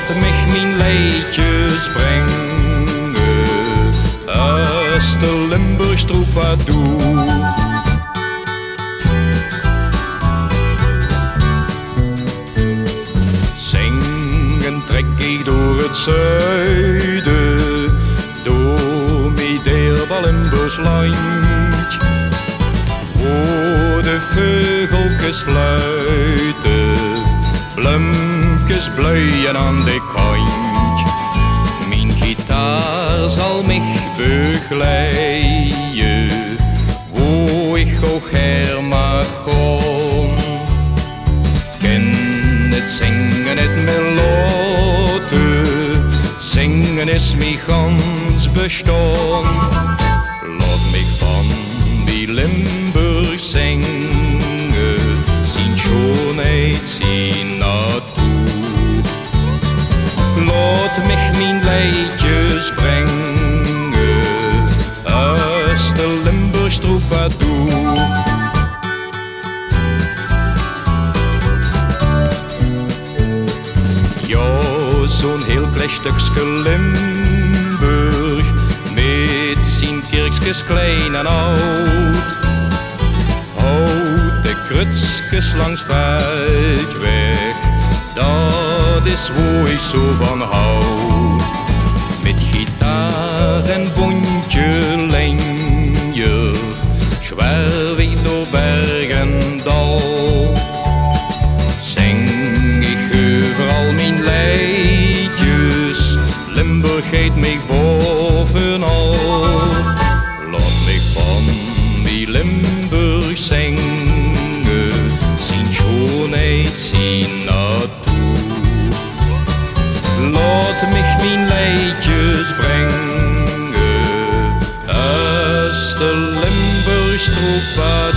Laat mich mijn leedjes brengen als de Limburgs troubadour. Zingen trek ik door het zuiden, door mijn dierbaar Limburgs land, waar de vogeltjes fluiten, bloemkes bloeien aan de kant. Mijn gitaar zal mich begeleiden, waar ik ook her mag gaan. Ken het zingen, het meloten, zingen is mijn gans bestaan. Laat mich van die Limburg zingen, zien schoonheid, zien natuur. Laat mich mijn leedjes brengen als de Limburgs troubadour. Ja, zo'n heel klein stukje Limburg, met zijn kerkjes klein en oud. Houd krutskes langs Veldweg, dat is waar ik zo van houd. Met gitaar en bondje lenjer, zwerf ik door berg en dal. Zing ik overal mijn leedjes, Limburg heet mij bovenal. Laat mich van die Limburg zingen, zien schoonheid, zien natuur. Laat mich mijn leedjes brengen als de Limburgs troubadour.